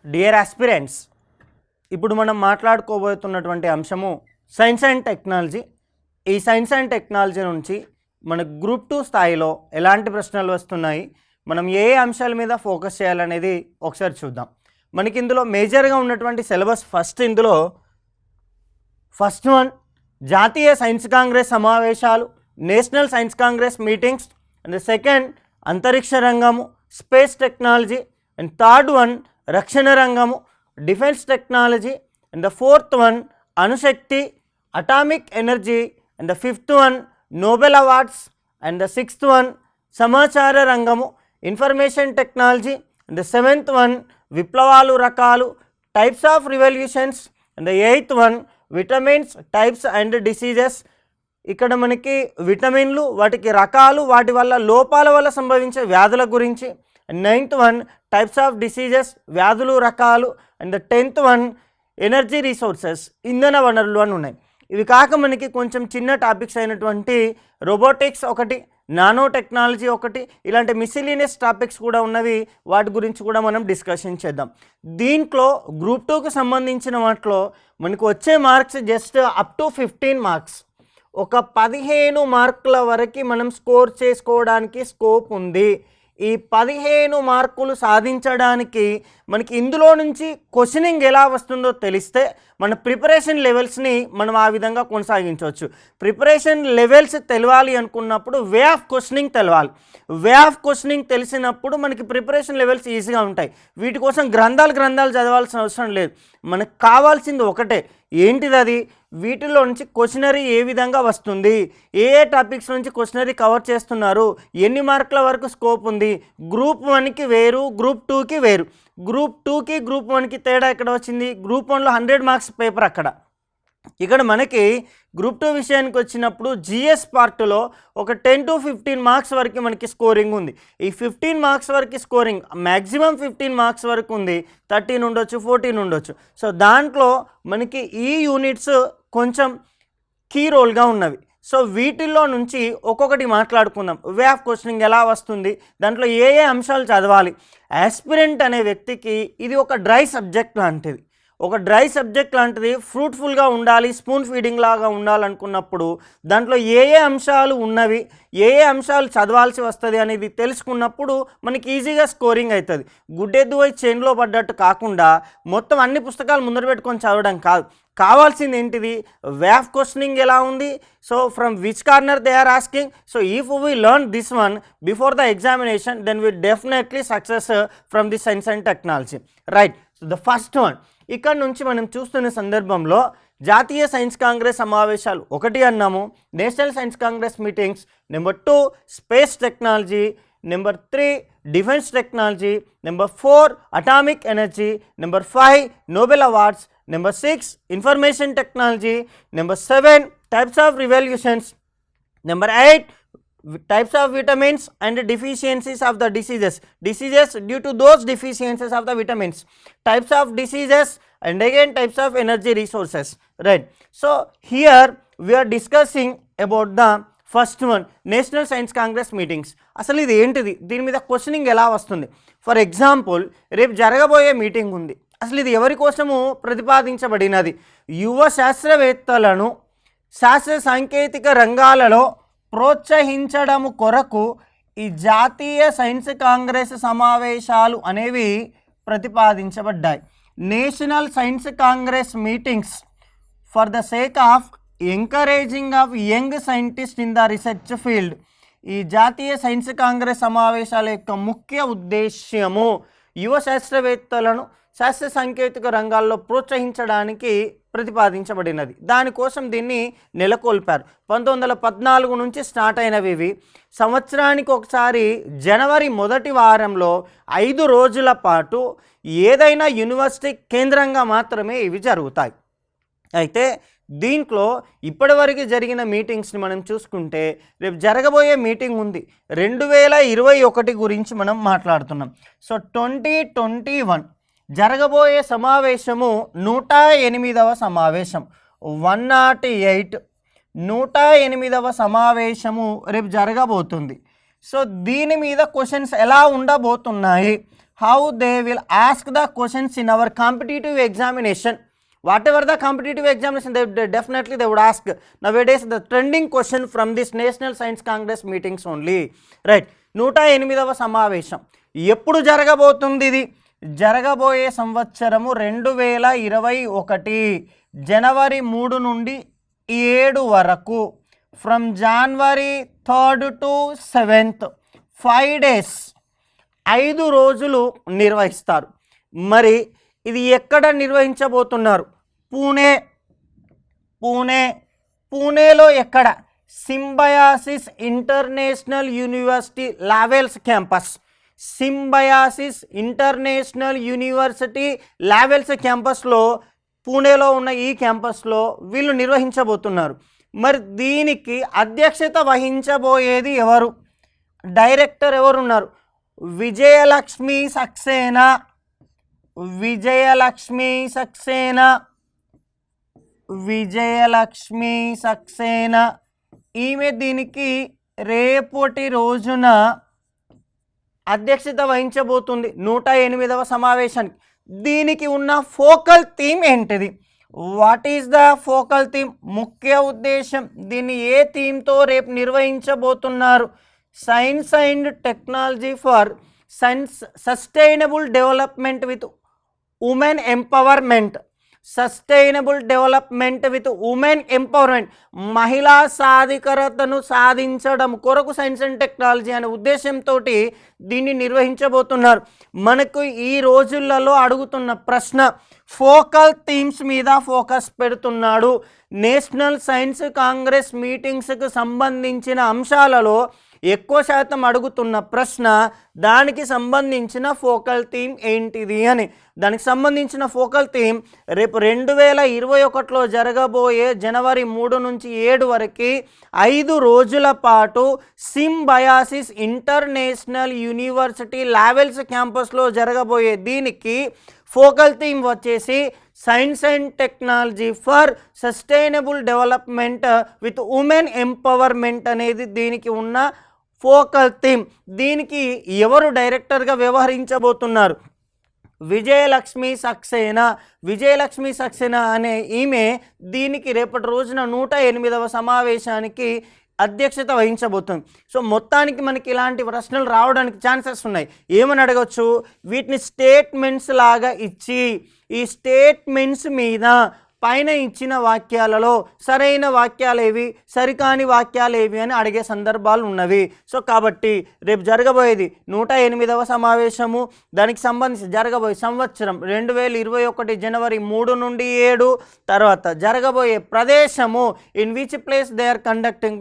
Dear aspirants, ఇప్పుడు మనం మాట్లాడుకోబోతున్నటువంటి అంశము సైన్స్ అండ్ టెక్నాలజీ. ఈ సైన్స్ అండ్ టెక్నాలజీ నుంచి మన గ్రూప్ 2 స్థాయిలో ఎలాంటి ప్రశ్నలు వస్తున్నాయి, మనం ఏ అంశాల మీద ఫోకస్ చేయాలనేది ఒకసారి చూద్దాం. మనకి ఇందులో మేజర్గా ఉన్నటువంటి సిలబస్ ఫస్ట్ వన్ జాతీయ సైన్స్ కాంగ్రెస్ సమావేశాలు, national science congress meetings, and second అంతరిక్ష రంగము, space technology, and third one రక్షణ రంగము, defence technology, and the fourth one అణుశక్తి, atomic energy, and the fifth one Nobel awards, and the sixth one సమాచార రంగము, information technology, and the seventh one విప్లవాలు రకాలు, types of revolutions, and the eighth one vitamins, types and diseases. ఇక్కడ మనకి విటమిన్లు, వాటికి రకాలు, వాటి వల్ల లోపాల వల్ల సంభవించే వ్యాధుల గురించి. Ninth one types of diseases, వ్యాధులు రకాలు. And the 10th one energy resources, ఇంధన వనరులు అని ఉన్నాయి. ఇవి కాక మనకి కొంచెం చిన్న టాపిక్స్ అయినటువంటి రోబోటిక్స్ ఒకటి, నానో టెక్నాలజీ ఒకటి, ఇలాంటి మిసిలీనియస్ టాపిక్స్ కూడా ఉన్నవి. వాటి గురించి కూడా మనం డిస్కషన్ చేద్దాం. దీంట్లో గ్రూప్ 2కు సంబంధించిన వాటిలో మనకు వచ్చే marks just up to 15 marks. ఒక 15 మార్కుల వరకు మనం స్కోర్ చేసుకోవడానికి స్కోప్ ఉంది. ఈ 15 మార్కులు సాధించడానికి మనకి ఇందులో నుంచి క్వశ్చనింగ్ ఎలా వస్తుందో తెలిస్తే మన ప్రిపరేషన్ లెవెల్స్ని మనం ఆ విధంగా కొనసాగించవచ్చు. ప్రిపరేషన్ లెవెల్స్ తెలవాలి అనుకున్నప్పుడు వే ఆఫ్ క్వశ్చనింగ్ తెలవాలి. వే ఆఫ్ క్వశ్చనింగ్ తెలిసినప్పుడు మనకి ప్రిపరేషన్ లెవెల్స్ ఈజీగా ఉంటాయి. వీటి కోసం గ్రంథాలు చదవాల్సిన అవసరం లేదు. మనకు కావాల్సింది ఒకటే, ఏంటిది అది? వీటిలో నుంచి క్వశ్చనరీ ఏ విధంగా వస్తుంది, ఏ టాపిక్స్ నుంచి క్వశ్చనరీ కవర్ చేస్తున్నారు, ఎన్ని మార్కుల వరకు స్కోప్ ఉంది, గ్రూప్ 1కి వేరు, గ్రూప్ 2కి వేరు. గ్రూప్ 2కి గ్రూప్ 1కి తేడా ఎక్కడ వచ్చింది? గ్రూప్ 1లో 100 మార్క్స్ పేపర్ అక్కడ. ఇక్కడ మనకి గ్రూప్ 2 విషయానికి వచ్చినప్పుడు జిఎస్ పార్ట్లో ఒక 10 to 15 మార్క్స్ వరకు మనకి స్కోరింగ్ ఉంది. ఈ 15 మార్క్స్ వరకు స్కోరింగ్ మ్యాక్సిమం 15 మార్క్స్ వరకు ఉంది. 13 ఉండొచ్చు, 14 ఉండొచ్చు. సో దాంట్లో మనకి ఈ యూనిట్స్ కొంచెం కీ రోల్గా ఉన్నవి. సో వీటిల్లో నుంచి ఒక్కొక్కటి మాట్లాడుకుందాం. వే ఆఫ్ క్వశ్చనింగ్ ఎలా వస్తుంది, దాంట్లో ఏ అంశాలు చదవాలి. ఆస్పిరెంట్ అనే వ్యక్తికి ఇది ఒక డ్రై సబ్జెక్ట్ లాంటిది. ఫ్రూట్ఫుల్గా ఉండాలి, స్పూన్ ఫీడింగ్ లాగా ఉండాలనుకున్నప్పుడు దాంట్లో ఏ అంశాలు ఉన్నవి, ఏ అంశాలు చదవాల్సి వస్తుంది అనేది తెలుసుకున్నప్పుడు మనకి ఈజీగా స్కోరింగ్ అవుతుంది. గుడ్డెద్దు పోయి చైన్లో పడ్డట్టు కాకుండా మొత్తం అన్ని పుస్తకాలు ముందర పెట్టుకొని చదవడం కాదు. కావాల్సింది ఏంటిది? వే ఆఫ్ క్వశ్చనింగ్ ఎలా ఉంది, so from which corner they are asking. So if we learn this one before the examination then we definitely success from the science and technology. Right. So the first one ఇక్కడ నుంచి మనం చూస్తున్న సందర్భంలో జాతీయ science congress సమావేశాలు 1 అన్నాము, national science congress meetings, number 2 space technology, number 3 defence technology, number 4 atomic energy, number 5 Nobel awards, number 6 information technology, number 7 types of revolutions, number 8 types of vitamins and deficiencies of the diseases due to those deficiencies of the vitamins, types of diseases, and again types of energy resources. Right. So here we are discussing about the first one, national science congress meetings. అసలు ఇది ఏంటిది, దీని మీద questioning ఎలా వస్తుంది? For example, రేపు జరగబోయే meeting ఉంది. అసలు ఇది ఎవరి కోసము ప్రతిపాదించబడినది? యువ శాస్త్రవేత్తలను శాస్త్ర సాంకేతిక రంగాలలో ప్రోత్సహించడము కొరకు ఈ జాతీయ సైన్స్ కాంగ్రెస్ సమావేశాలు అనేవి ప్రతిపాదించబడ్డాయి. National science congress meetings for the sake of encouraging of young scientist in the research field. ఈ జాతీయ సైన్స్ కాంగ్రెస్ సమావేశాల యొక్క ముఖ్య ఉద్దేశ్యము యువ శాస్త్రవేత్తలను శాస్త్ర సాంకేతిక రంగాల్లో ప్రోత్సహించడానికి ప్రతిపాదించబడినది. దానికోసం దీన్ని నెలకొల్పారు. 1914 నుంచి స్టార్ట్ అయినవి ఇవి. సంవత్సరానికి ఒకసారి జనవరి 1వ వారంలో 5 రోజుల పాటు ఏదైనా యూనివర్సిటీ కేంద్రంగా మాత్రమే ఇవి జరుగుతాయి. అయితే దీంట్లో ఇప్పటివరకు జరిగిన మీటింగ్స్ని మనం చూసుకుంటే రేపు జరగబోయే మీటింగ్ ఉంది 2021 గురించి మనం మాట్లాడుతున్నాం. సో 2021 జరగబోయే సమావేశము 108వ సమావేశం, 108 108వ సమావేశము రేపు జరగబోతుంది. సో దీని మీద క్వశ్చన్స్ ఎలా ఉండబోతున్నాయి, how they will ask the questions in our competitive examination. Whatever the competitive examination, they definitely they would ask nowadays the trending question from this National Science Congress meetings only, right? 108వ సమావేశం ఎప్పుడు జరగబోతుంది? ఇది జరగబోయే సంవత్సరము 2021 జనవరి 3 నుండి 7 వరకు, from January 3rd to 7th, 5 days, 5 రోజులు నిర్వహిస్తారు. మరి ఇది ఎక్కడ నిర్వహించబోతున్నారు? పూణేలో ఎక్కడ? Symbiosis International University Lavale campus. Symbiosis International University Lavale క్యాంపస్లో, పూణేలో ఉన్న ఈ క్యాంపస్లో వీళ్ళు నిర్వహించబోతున్నారు. మరి దీనికి అధ్యక్షత వహించబోయేది ఎవరు? డైరెక్టర్ ఎవరున్నారు? విజయలక్ష్మి సక్సేనా. ఈమె దీనికి రేపటి రోజున అధ్యక్షత వహించబోతుంది 108వ సమావేశానికి. దీనికి ఉన్న ఫోకల్ థీమ్ ఏంటిది? What is the focal theme? ముఖ్య ఉద్దేశం. దీన్ని ఏ థీమ్తో రేపు నిర్వహించబోతున్నారు? Science and technology for sustainable development with women empowerment. మహిళా సాధికారతను సాధించడం కొరకు సైన్స్ అండ్ టెక్నాలజీ అనే ఉద్దేశంతో దీన్ని నిర్వహించబోతున్నారు. మనకు ఈ రోజులలో అడుగుతున్న ప్రశ్న ఫోకల్ థీమ్స్ మీద ఫోకస్ పెడుతున్నాడు. నేషనల్ సైన్స్ కాంగ్రెస్ మీటింగ్స్కు సంబంధించిన అంశాలలో ఎక్కువ శాతం అడుగుతున్న ప్రశ్న దానికి సంబంధించిన ఫోకల్ థీమ్ ఏంటిది అని. దానికి సంబంధించిన ఫోకల్ థీమ్ రేపు 2021లో జరగబోయే జనవరి 3 నుంచి 7 వరకు 5 రోజుల పాటు సింబయాసిస్ ఇంటర్నేషనల్ యూనివర్సిటీ లావెల్స్ క్యాంపస్లో జరగబోయే దీనికి ఫోకల్ థీమ్ వచ్చేసి science and technology for sustainable development with women empowerment అనేది దీనికి ఉన్న ఫోకల్ థీమ్. దీనికి ఎవరు డైరెక్టర్గా వ్యవహరించబోతున్నారు? విజయలక్ష్మి సక్సేనా అనే ఈమె దీనికి రేపటి రోజున 108వ సమావేశానికి అధ్యక్షత వహించబోతుంది. సో మొత్తానికి మనకి ఇలాంటి ప్రశ్నలు రావడానికి ఛాన్సెస్ ఉన్నాయి. ఏమని అడగచ్చు? వీటిని స్టేట్మెంట్స్ లాగా ఇచ్చి ఈ స్టేట్మెంట్స్ మీద పైన ఇచ్చిన వాక్యాలలో సరైన వాక్యాలేవి, సరికాని వాక్యాలేవి అని అడిగే సందర్భాలు ఉన్నవి. సో కాబట్టి రేపు జరగబోయేది 108వ సమావేశము. దానికి సంబంధించి జరగబోయే సంవత్సరం 2021 జనవరి 3 నుండి 7. తర్వాత జరగబోయే ప్రదేశము in which place they are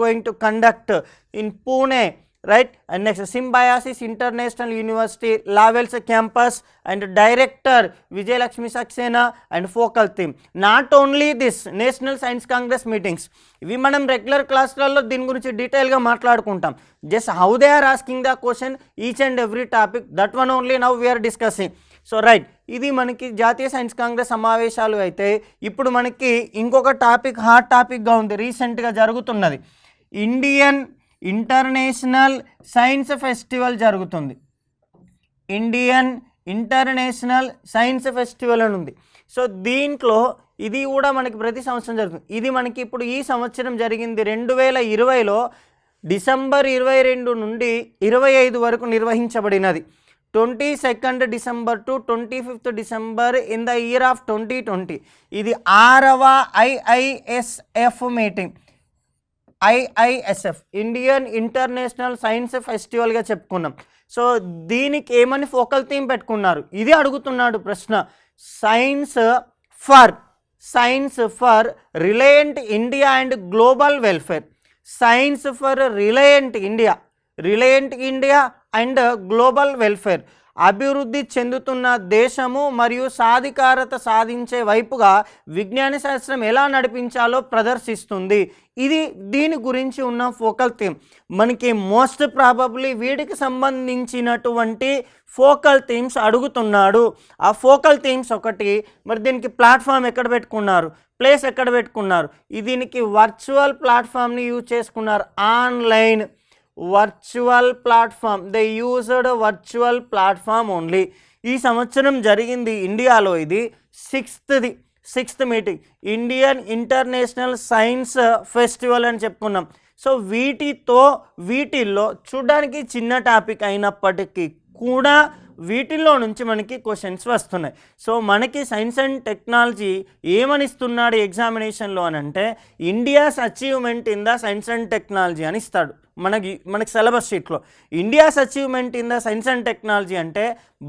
going to conduct in Pune, right? And next, Symbiosis International University Lavels campus, and director Vijayalakshmi Saxena, and focal theme. Not only this, National Science Congress meetings, ఇవి మనం regular క్లాస్లలో దీని గురించి డీటెయిల్గా మాట్లాడుకుంటాం. Just how they are asking the question each and every topic, that one only now we are discussing. So right, ఇది మనకి జాతీయ science congress సమావేశాలు. అయితే ఇప్పుడు మనకి ఇంకొక టాపిక్ హాట్ టాపిక్గా ఉంది, రీసెంట్గా జరుగుతున్నది. ఇండియన్ ఇంటర్నేషనల్ సైన్స్ ఫెస్టివల్ జరుగుతుంది. ఇండియన్ ఇంటర్నేషనల్ సైన్స్ ఫెస్టివల్ అని ఉంది. సో దీంట్లో ఇది కూడా మనకి ప్రతి సంవత్సరం జరుగుతుంది. ఇది మనకి ఇప్పుడు ఈ సంవత్సరం జరిగింది 2020లో డిసెంబర్ 22 నుండి 25 వరకు నిర్వహించబడినది. 22nd December to 25th December in the year of 2020. ఇది 6వ IISF meeting. IISF Indian International Science ఫెస్టివల్గా చెప్పుకున్నాం. సో దీనికి ఏమని ఫోకల్ థీమ్ పెట్టుకున్నారు? ఇది అడుగుతున్నాడు ప్రశ్న. Science for reliant India and global welfare. Science for reliant India and global welfare. అభివృద్ధి చెందుతున్న దేశము మరియు సాధికారత సాధించే వైపుగా విజ్ఞాన శాస్త్రం ఎలా నడిపించాలో ప్రదర్శిస్తుంది. ఇది దీని గురించి ఉన్న ఫోకల్ థీమ్. మనకి మోస్ట్ ప్రాబబ్లీ వీటికి సంబంధించినటువంటి ఫోకల్ థీమ్స్ అడుగుతున్నాడు. ఆ ఫోకల్ థీమ్స్ ఒకటి. మరి దీనికి ప్లాట్ఫామ్ ఎక్కడ పెట్టుకున్నారు, ప్లేస్ ఎక్కడ పెట్టుకున్నారు? దీనికి వర్చువల్ ప్లాట్ఫామ్ని యూజ్ చేసుకున్నారు. Online virtual platform, they used virtual platform only. ఈ సంవత్సరం జరిగింది ఇండియాలో ఇది sixth meeting, Indian International science festival అని చెప్పుకున్నాం. సో వీటిల్లో చూడడానికి చిన్న టాపిక్ అయినప్పటికీ కూడా వీటిల్లో నుంచి మనకి క్వశ్చన్స్ వస్తున్నాయి. సో మనకి సైన్స్ అండ్ టెక్నాలజీ ఏమనిస్తున్నాడు ఎగ్జామినేషన్లో అని అంటే India's achievement in the science and technology అని ఇస్తాడు మనకి సిలబస్ షీట్లో. India's achievement in the science and technology అంటే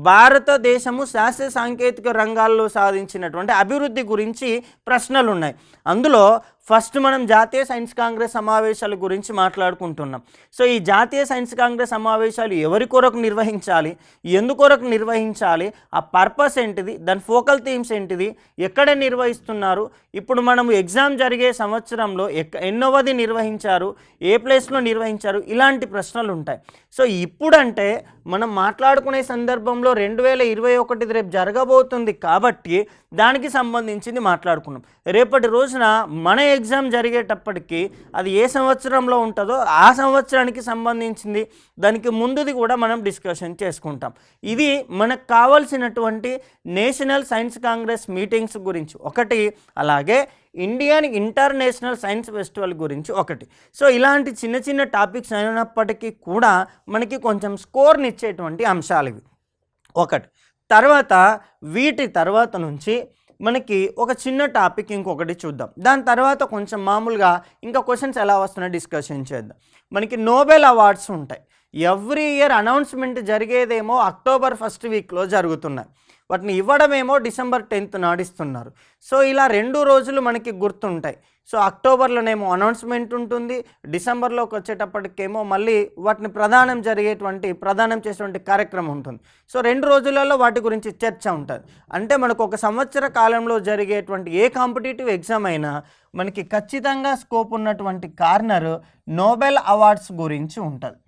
భారతదేశము శాస్త్ర సాంకేతిక రంగాల్లో సాధించినటువంటి అభివృద్ధి గురించి ప్రశ్నలు ఉన్నాయి. అందులో ఫస్ట్ మనం జాతీయ సైన్స్ కాంగ్రెస్ సమావేశాల గురించి మాట్లాడుకుంటున్నాం. సో ఈ జాతీయ సైన్స్ కాంగ్రెస్ సమావేశాలు ఎవరి కొరకు నిర్వహించాలి, ఎందుకొరకు నిర్వహించాలి, ఆ పర్పస్ ఏంటిది, దాని ఫోకల్ థీమ్స్ ఏంటిది, ఎక్కడ నిర్వహిస్తున్నారు, ఇప్పుడు మనము ఎగ్జామ్ జరిగే సంవత్సరంలో ఎన్నోవది నిర్వహించారు, ఏ ప్లేస్లో నిర్వహించారు, ఇలాంటి ప్రశ్నలు ఉంటాయి. సో ఇప్పుడంటే మనం మాట్లాడుకునే సందర్భంలో 2021 రేపు జరగబోతుంది కాబట్టి దానికి సంబంధించింది మాట్లాడుకున్నాం. రేపటి రోజున మన ఎగ్జామ్ జరిగేటప్పటికి అది ఏ సంవత్సరంలో ఉంటుందో ఆ సంవత్సరానికి సంబంధించింది, దానికి ముందుది కూడా మనం డిస్కషన్ చేసుకుంటాం. ఇది మనకు కావాల్సినటువంటి నేషనల్ సైన్స్ కాంగ్రెస్ మీటింగ్స్ గురించి ఒకటి, అలాగే ఇండియన్ ఇంటర్నేషనల్ సైన్స్ ఫెస్టివల్ గురించి ఒకటి. సో ఇలాంటి చిన్న చిన్న టాపిక్స్ అయినప్పటికీ కూడా మనకి కొంచెం స్కోర్ని ఇచ్చేటువంటి అంశాలు ఇవి ఒకటి. వీటి తర్వాత నుంచి మనకి ఒక చిన్న టాపిక్ ఇంకొకటి చూద్దాం. దాని తర్వాత కొంచెం మామూలుగా ఇంకా క్వశ్చన్స్ ఎలా వస్తున్నాయో డిస్కషన్ చేద్దాం. మనకి నోబెల్ అవార్డ్స్ ఉంటాయి. ఎవ్రీ ఇయర్ అనౌన్స్మెంట్ జరిగేదేమో అక్టోబర్ 1st వీక్లో జరుగుతున్నాయి, వాటిని ఇవ్వడమేమో December 10th నాడిస్తున్నారు. సో ఇలా 2 రోజులు మనకి గుర్తుంటాయి. సో అక్టోబర్లోనేమో అనౌన్స్మెంట్ ఉంటుంది, డిసెంబర్లోకి వచ్చేటప్పటికేమో మళ్ళీ వాటిని ప్రదానం చేసేటువంటి కార్యక్రమం ఉంటుంది. సో 2 రోజులలో వాటి గురించి చర్చ ఉంటుంది. అంటే మనకు ఒక సంవత్సర కాలంలో జరిగేటువంటి ఏ కాంపిటేటివ్ ఎగ్జామ్ అయినా మనకి ఖచ్చితంగా స్కోప్ ఉన్నటువంటి కార్నర్ నోబెల్ అవార్డ్స్ గురించి ఉంటుంది,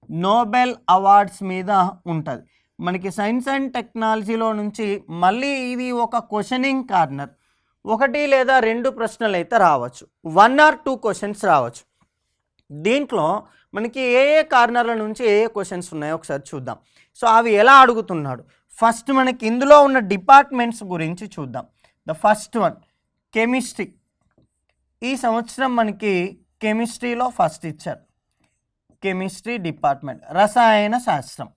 నోబెల్ అవార్డ్స్ మీద ఉంటుంది. మనకి సైన్స్ అండ్ టెక్నాలజీలో నుంచి మళ్ళీ ఇది ఒక క్వశ్చనింగ్ కార్నర్, 1 లేదా 2 ప్రశ్నలు అయితే రావచ్చు, 1 or 2 క్వశ్చన్స్ రావచ్చు. దీంట్లో మనకి ఏ కార్నర్ల నుంచి ఏ క్వశ్చన్స్ ఉన్నాయో ఒకసారి చూద్దాం. సో అవి ఎలా అడుగుతున్నాడు, ఫస్ట్ మనకి ఇందులో ఉన్న డిపార్ట్మెంట్స్ గురించి చూద్దాం. The first one chemistry. ఈ సంవత్సరం మనకి కెమిస్ట్రీలో ఫస్ట్ ఇచ్చారు, కెమిస్ట్రీ డిపార్ట్మెంట్, రసాయన శాస్త్రం.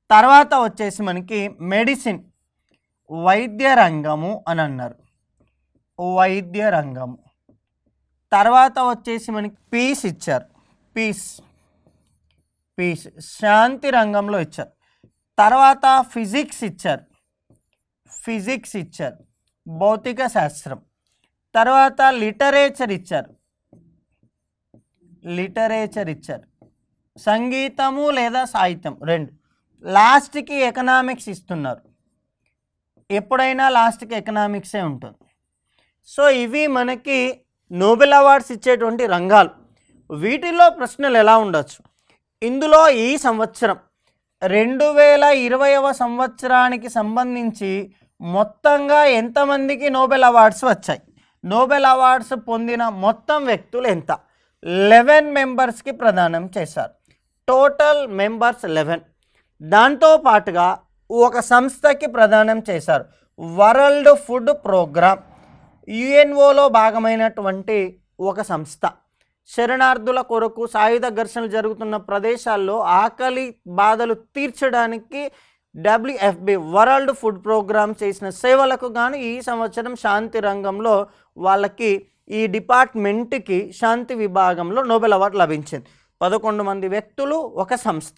తర్వాత వచ్చేసి మనకి మెడిసిన్, వైద్య రంగము అని అన్నారు, వైద్య రంగము. తర్వాత వచ్చేసి మనకి పీస్ ఇచ్చారు, పీస్ శాంతి రంగంలో ఇచ్చారు. తర్వాత ఫిజిక్స్ ఇచ్చారు, భౌతిక శాస్త్రం. తర్వాత లిటరేచర్ ఇచ్చారు, సంగీతము లేదా సాహిత్యం 2. లాస్ట్కి ఎకనామిక్స్ ఇస్తున్నారు, ఎప్పుడైనా లాస్ట్కి ఎకనామిక్సే ఉంటుంది. సో ఇవి మనకి నోబెల్ అవార్డ్స్ ఇచ్చేటువంటి రంగాలు. వీటిల్లో ప్రశ్నలు ఎలా ఉండొచ్చు, ఇందులో ఈ సంవత్సరం 2020వ సంవత్సరానికి సంబంధించి మొత్తంగా ఎంతమందికి నోబెల్ అవార్డ్స్ వచ్చాయి, నోబెల్ అవార్డ్స్ పొందిన మొత్తం వ్యక్తులు ఎంత, 11 మెంబర్స్కి ప్రదానం చేశారు, టోటల్ మెంబర్స్ 11. దాంతో పాటుగా ఒక సంస్థకి ప్రదానం చేశారు, వరల్డ్ ఫుడ్ ప్రోగ్రామ్, యుఎన్ఓలో భాగమైనటువంటి ఒక సంస్థ. శరణార్థుల కొరకు సాయుధ ఘర్షణలు జరుగుతున్న ప్రదేశాల్లో ఆకలి బాధలు తీర్చడానికి WFP వరల్డ్ ఫుడ్ ప్రోగ్రామ్ చేసిన సేవలకు గాను ఈ సంవత్సరం శాంతి రంగంలో వాళ్ళకి ఈ డిపార్ట్మెంట్కి శాంతి విభాగంలో నోబెల్ అవార్డు లభించింది. 11 మంది వ్యక్తులు, ఒక సంస్థ.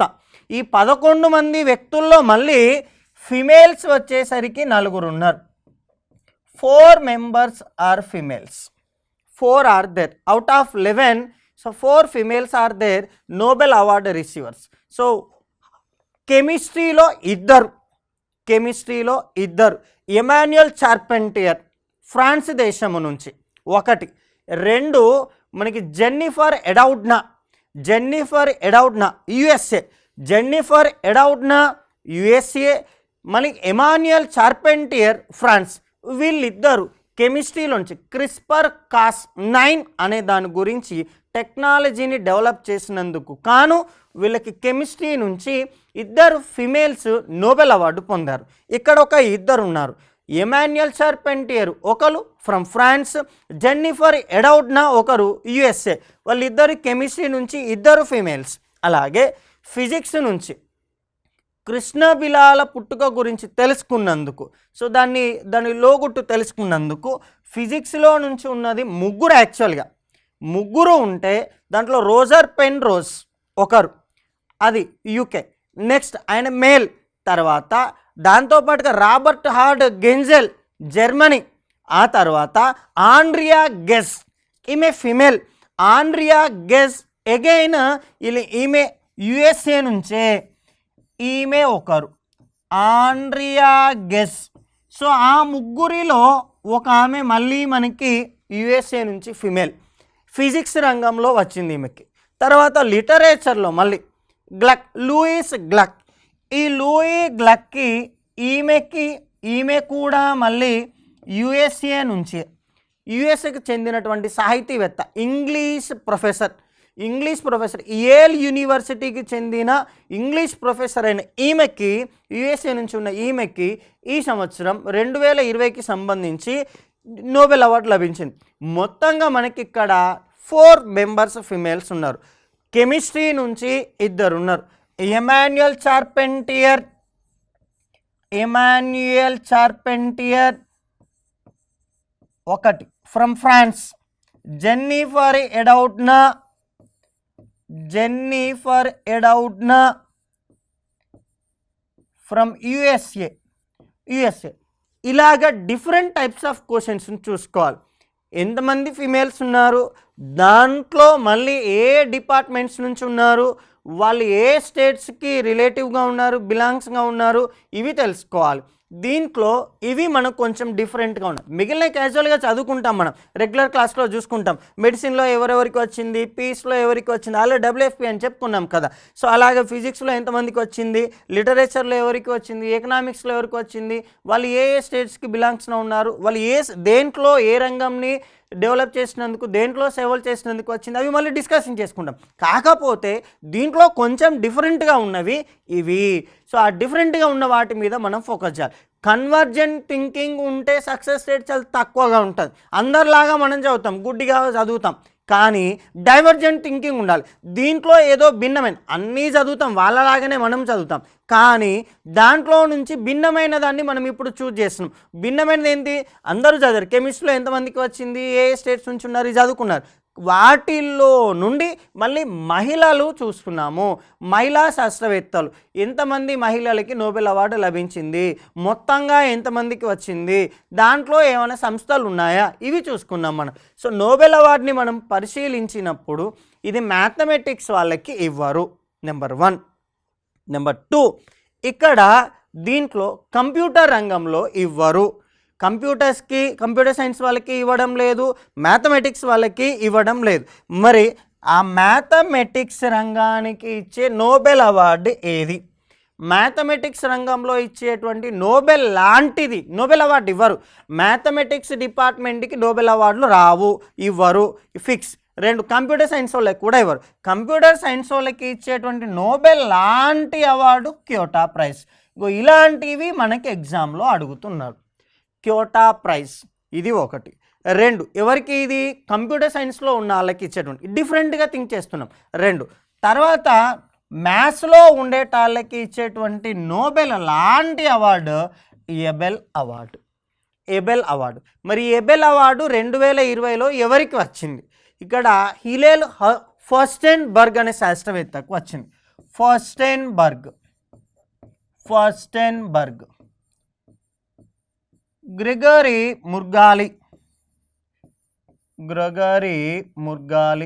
ఈ 11 మంది వ్యక్తుల్లో మళ్ళీ ఫిమేల్స్ వచ్చేసరికి 4 ఉన్నారు. 4 members are females, 4 are there out of 11. So 4 females are there, Nobel award receivers. So కెమిస్ట్రీలో ఇద్దరు, ఎమాన్యుయల్ చార్పెంటియర్ ఫ్రాన్స్ దేశము నుంచి 1. 2 మనకి జెన్నిఫర్ ఎడౌడ్నా USA, మనకి ఎమాన్యుయల్ చార్పెంటియర్ ఫ్రాన్స్. వీళ్ళిద్దరు కెమిస్ట్రీలోంచి క్రిస్పర్ కాస్9 అనే దాని గురించి టెక్నాలజీని డెవలప్ చేసినందుకు కాను వీళ్ళకి కెమిస్ట్రీ నుంచి 2 ఫిమేల్స్ నోబెల్ అవార్డు పొందారు. ఇక్కడ ఒక 2 ఉన్నారు. ఎమాన్యుయల్ చార్పెంటియర్ ఒకరు ఫ్రమ్ ఫ్రాన్స్, జెన్నిఫర్ ఎడౌడ్నా ఒకరు యుఎస్ఏ. వాళ్ళిద్దరు కెమిస్ట్రీ నుంచి 2 ఫీమేల్స్. అలాగే ఫిజిక్స్ నుంచి కృష్ణ బిలాల పుట్టుక గురించి తెలుసుకున్నందుకు, సో దాని లోగుట్టు తెలుసుకున్నందుకు ఫిజిక్స్లో నుంచి ఉన్నది 3 యాక్చువల్గా 3 ఉంటే దాంట్లో రోజర్ పెన్రోజ్ ఒకరు, అది యూకే. నెక్స్ట్ ఆయన మేల్. తర్వాత దాంతోపాటుగా రాబర్ట్ హార్డ్ గెంజెల్ జర్మనీ. ఆ తర్వాత ఆండ్రియా గెస్, ఈమె ఫిమేల్. ఆండ్రియా గెస్ అగైన్ ఈమె యుఎస్ఏ నుంచే, ఈమె ఒకరు ఆండ్రియా గెస్. సో ఆ 3లో ఒక ఆమె మళ్ళీ మనకి యుఎస్ఏ నుంచి ఫిమేల్, ఫిజిక్స్ రంగంలో వచ్చింది ఈమెకి. తర్వాత లిటరేచర్లో మళ్ళీ గ్లక్, లూయిస్ గ్లక్. ఈ లూయి గ్లక్కి ఈమె కూడా మళ్ళీ యుఎస్ఏ నుంచి, యుఎస్ఏకి చెందినటువంటి సాహితీవేత్త, ఇంగ్లీష్ ప్రొఫెసర్, ఏల్ యూనివర్సిటీకి చెందిన ఇంగ్లీష్ ప్రొఫెసర్ అయిన ఈమెకి, యుఎస్ఏ నుంచి ఉన్న ఈమెకి ఈ సంవత్సరం 2020కి సంబంధించి నోబెల్ అవార్డు లభించింది. మొత్తంగా మనకి ఇక్కడ 4 మెంబర్స్ ఫిమేల్స్ ఉన్నారు. కెమిస్ట్రీ నుంచి 2 ఉన్నారు. ఎమాన్యుయల్ చార్పెంటియర్ ఒకటి from France, Jennifer Doudna from USA. ఇలాగ డిఫరెంట్ టైప్స్ ఆఫ్ క్వశ్చన్స్ని చూసుకోవాలి. ఎంతమంది ఫిమేల్స్ ఉన్నారు, దాంట్లో మళ్ళీ ఏ డిపార్ట్మెంట్స్ నుంచి ఉన్నారు, వాళ్ళు ఏ స్టేట్స్కి రిలేటివ్గా ఉన్నారు, బిలాంగ్స్గా ఉన్నారు, ఇవి తెలుసుకోవాలి. దీంట్లో ఇవి మనకు కొంచెం డిఫరెంట్గా ఉన్నాయి. మిగిలిన క్యాజువల్గా చదువుకుంటాం, మనం రెగ్యులర్ క్లాస్లో చూసుకుంటాం. మెడిసిన్లో ఎవరెవరికి వచ్చింది, పీస్లో ఎవరికి వచ్చింది, అలా WFP అని చెప్పుకున్నాం కదా. సో అలాగే ఫిజిక్స్లో ఎంతమందికి వచ్చింది, లిటరేచర్లో ఎవరికి వచ్చింది, ఎకనామిక్స్లో ఎవరికి వచ్చింది, వాళ్ళు ఏ స్టేట్స్కి బిలాంగ్స్గా ఉన్నారు, వాళ్ళు దేంట్లో ఏ రంగంని డెవలప్ చేసినందుకు, దేంట్లో సేవలు చేసినందుకు వచ్చింది, అవి మళ్ళీ డిస్కషన్ చేసుకుంటాం. కాకపోతే దీంట్లో కొంచెం డిఫరెంట్గా ఉన్నవి ఇవి. సో ఆ డిఫరెంట్గా ఉన్న వాటి మీద మనం ఫోకస్ చేయాలి. కన్వర్జెంట్ థింకింగ్ ఉంటే సక్సెస్ రేట్ చాలా తక్కువగా ఉంటుంది. అందరిలాగా మనం చదువుతాం, గుడ్డిగా చదువుతాం. కానీ డైవర్జెంట్ థింకింగ్ ఉండాలి. దీంట్లో ఏదో భిన్నమైన, అన్నీ చదువుతాం, వాళ్ళలాగానే మనం చదువుతాం, కానీ దాంట్లో నుంచి భిన్నమైన దాన్ని మనం ఇప్పుడు చూజ్ చేస్తున్నాం. భిన్నమైనది ఏంటి, అందరూ చదివారు. కెమిస్ట్రీలో ఎంతమందికి వచ్చింది, ఏ స్టేట్స్ నుంచి ఉన్నారు, ఇది చదువుకున్నారు. వాటిల్లో నుండి మళ్ళీ మహిళలు చూసుకున్నాము. మహిళా శాస్త్రవేత్తలు, ఎంతమంది మహిళలకి నోబెల్ అవార్డు లభించింది, మొత్తంగా ఎంతమందికి వచ్చింది, దాంట్లో ఏమైనా సంస్థలు ఉన్నాయా, ఇవి చూసుకున్నాం మనం. సో నోబెల్ అవార్డుని మనం పరిశీలించినప్పుడు ఇది మ్యాథమెటిక్స్ వాళ్ళకి ఇవ్వరు, నెంబర్ 1. నెంబర్ 2, ఇక్కడ దీంట్లో కంప్యూటర్ రంగంలో ఇవ్వరు. కంప్యూటర్ సైన్స్ వాళ్ళకి ఇవ్వడం లేదు, మ్యాథమెటిక్స్ వాళ్ళకి ఇవ్వడం లేదు. మరి ఆ మ్యాథమెటిక్స్ రంగానికి ఇచ్చే నోబెల్ అవార్డు ఏది? మ్యాథమెటిక్స్ రంగంలో ఇచ్చేటువంటి నోబెల్ లాంటిది నోబెల్ అవార్డు ఇవ్వరు. మ్యాథమెటిక్స్ డిపార్ట్మెంట్కి నోబెల్ అవార్డులు రావు, ఇవ్వరు, ఫిక్స్. 2, కంప్యూటర్ సైన్స్ వాళ్ళకి కూడా ఇవ్వరు. కంప్యూటర్ సైన్స్ వాళ్ళకి ఇచ్చేటువంటి నోబెల్ లాంటి అవార్డు క్యోటా ప్రైజ్. ఇలాంటివి మనకి ఎగ్జామ్లో అడుగుతున్నారు. క్యోటా ప్రైజ్ ఇది 1. 2, ఎవరికి ఇది? కంప్యూటర్ సైన్స్లో ఉన్న వాళ్ళకి ఇచ్చేటువంటి, డిఫరెంట్గా థింక్ చేస్తున్నాం. 2, తర్వాత మ్యాథ్స్లో ఉండేటాళ్ళకి ఇచ్చేటువంటి నోబెల్ లాంటి అవార్డు ఎబెల్ అవార్డు. మరి ఎబెల్ అవార్డు 2020లో ఎవరికి వచ్చింది? ఇక్కడ హిలేల్ ఫర్స్టెన్బర్గ్ అనే శాస్త్రవేత్తకు వచ్చింది. ఫర్స్టెన్బర్గ్. గ్రెగరీ ముర్గాలి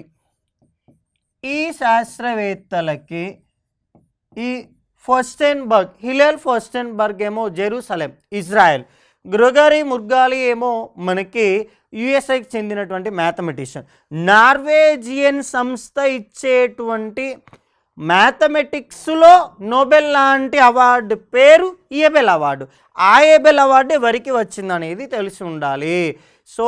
ఈ శాస్త్రవేత్తలకి ఈ ఫర్స్టెన్బర్గ్, హిలేల్ ఫర్స్టెన్బర్గ్ ఏమో జెరూసలేం, ఇజ్రాయెల్, గ్రెగరీ ముర్గాలి ఏమో మనకి యుఎస్ఏకి చెందినటువంటి మ్యాథమెటిషియన్. నార్వేజియన్ సంస్థ ఇచ్చేటువంటి మ్యాథమెటిక్స్లో నోబెల్ లాంటి అవార్డు పేరు ఎబెల్ అవార్డు. ఆ ఎబెల్ అవార్డు ఎవరికి వచ్చిందనేది తెలిసి ఉండాలి. So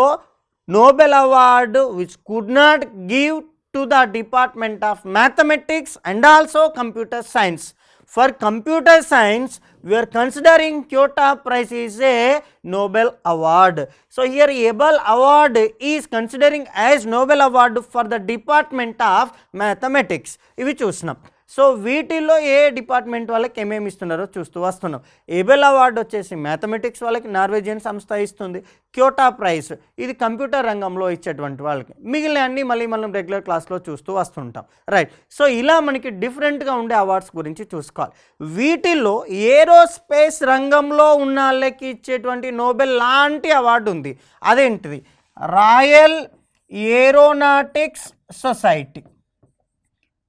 Nobel Award which could not give to the Department of Mathematics and also Computer Science. For computer science, we are considering Kyoto Prize is a Nobel Award. So here Abel Award is considering as Nobel Award for the Department of Mathematics. ఇవి చూసినాం. So వీటిల్లో ఏ department వాళ్ళకి ఏమేమి ఇస్తున్నారో చూస్తూ వస్తున్నాం. Abel award వచ్చేసి mathematics వాళ్ళకి నార్వేజియన్ సంస్థ ఇస్తుంది. క్యోటా ప్రైజ్ ఇది కంప్యూటర్ రంగంలో ఇచ్చేటువంటి వాళ్ళకి. మిగిలిన అన్నీ మళ్ళీ మనం రెగ్యులర్ క్లాస్లో చూస్తూ వస్తుంటాం. రైట్. సో ఇలా మనకి డిఫరెంట్గా ఉండే అవార్డ్స్ గురించి చూసుకోవాలి. వీటిల్లో ఏరోస్పేస్ రంగంలో ఉన్న వాళ్ళకి ఇచ్చేటువంటి నోబెల్ లాంటి అవార్డు ఉంది. అదేంటిది? Royal Aeronautics society.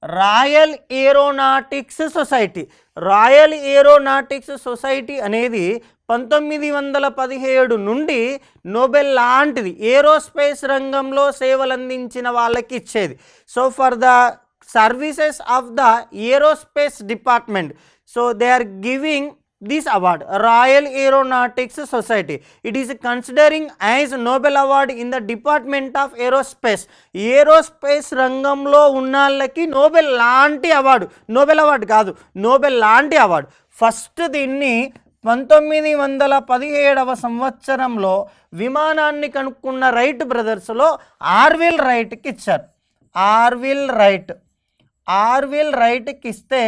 Royal Aeronautics society. Royal Aeronautics society అనేది 1917 నుండి నోబెల్ లాంటిది ఏరోస్పేస్ రంగంలో సేవలు అందించిన వాళ్ళకి ఇచ్చేది. So for the services of the aerospace department, so they are giving this award, Royal Aeronautics Society. It is considering as Nobel Award in the Department of Aerospace. Aerospace రంగంలో ఉన్నళ్ళకి Nobel లాంటి award, Nobel award కాదు, Nobel లాంటి award. First దీన్ని 1917వ సంవత్సరంలో విమానాన్ని కనుక్కున్న right బ్రదర్స్లో Orville రైట్కి ఇచ్చారు. ఆర్విల్ రైట్కి ఇస్తే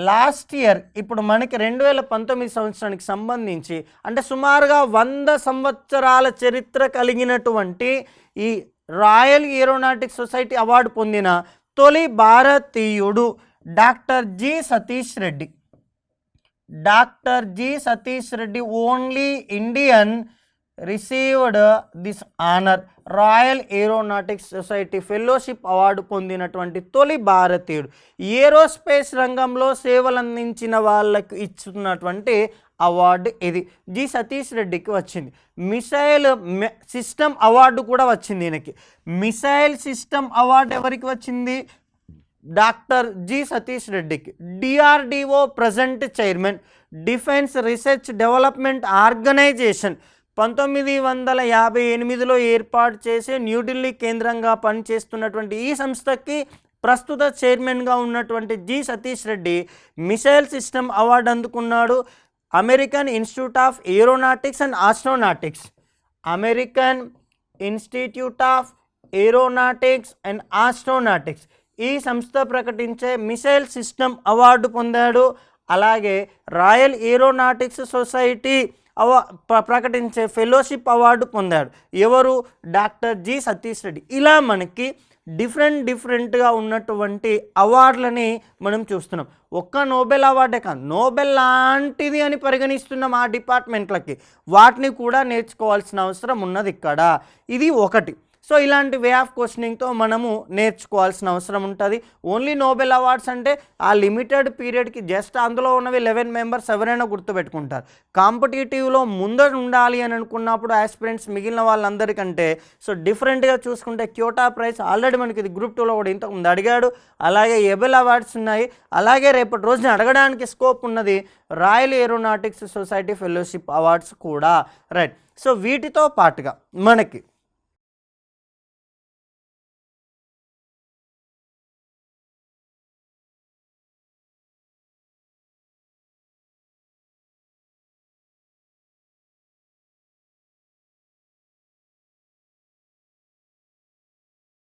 లాస్ట్ ఇయర్ ఇప్పుడు మనకి 2019 సంవత్సరానికి సంబంధించి అంటే సుమారుగా 100 సంవత్సరాల చరిత్ర కలిగినటువంటి ఈ రాయల్ ఏరోనాటిక్స్ సొసైటీ అవార్డు పొందిన తొలి భారతీయుడు doctor G Satish Reddy. Only Indian received this honour. Royal Aeronautics society fellowship award పొందినటువంటి తొలి భారతీయుడు. ఏరోస్పేస్ రంగంలో సేవలు అందించిన వాళ్ళకు ఇస్తున్నటువంటి అవార్డు ఇది. జి సతీష్ రెడ్డికి వచ్చింది. మిసైల్ సిస్టమ్ అవార్డు కూడా వచ్చింది ఈయనకి. మిసైల్ సిస్టమ్ అవార్డు ఎవరికి వచ్చింది? డాక్టర్ జి సతీష్ రెడ్డికి. DRDO present chairman, defence research development organisation 1958లో ఏర్పాటు చేసి న్యూఢిల్లీ కేంద్రంగా పనిచేస్తున్నటువంటి ఈ సంస్థకి ప్రస్తుత చైర్మన్గా ఉన్నటువంటి G Satish Reddy missile system award అందుకున్నాడు. American Institute of Aeronautics and Astronautics, American Institute of Aeronautics and Astronautics ఈ సంస్థ ప్రకటించే మిసైల్ సిస్టమ్ అవార్డు పొందాడు. అలాగే రాయల్ ఏరోనాటిక్స్ సొసైటీ ప్రకటించే ఫెలోషిప్ అవార్డు పొందాడు. ఎవరు? Doctor G Satish Reddy. ఇలా మనకి డిఫరెంట్గా ఉన్నటువంటి అవార్డులని మనం చూస్తున్నాం. ఒక్క నోబెల్ అవార్డే కాదు, నోబెల్ లాంటిది అని పరిగణిస్తున్నాం ఆ డిపార్ట్మెంట్లకి. వాటిని కూడా నేర్చుకోవాల్సిన అవసరం ఉన్నది ఇక్కడ. ఇది ఒకటి. సో ఇలాంటి వే ఆఫ్ క్వశ్చనింగ్తో మనము నేర్చుకోవాల్సిన అవసరం ఉంటుంది. ఓన్లీ నోబెల్ అవార్డ్స్ అంటే ఆ లిమిటెడ్ పీరియడ్కి జస్ట్ అందులో ఉన్నవి 11 మెంబర్స్ ఎవరైనా గుర్తుపెట్టుకుంటారు. కాంపిటేటివ్లో ముందర ఉండాలి అని అనుకున్నప్పుడు ఆస్పిరెంట్స్ మిగిలిన వాళ్ళందరికంటే సో డిఫరెంట్గా చూసుకుంటే క్యోటా ప్రైజ్ ఆల్రెడీ మనకి ఇది గ్రూప్ 2లో కూడా ఇంతకుముందు అడిగాడు. అలాగే ఏబెల్ అవార్డ్స్ ఉన్నాయి. అలాగే రేపటి రోజున అడగడానికి స్కోప్ ఉన్నది royal Aeronautics society fellowship awards కూడా. రైట్. సో వీటితో పాటుగా మనకి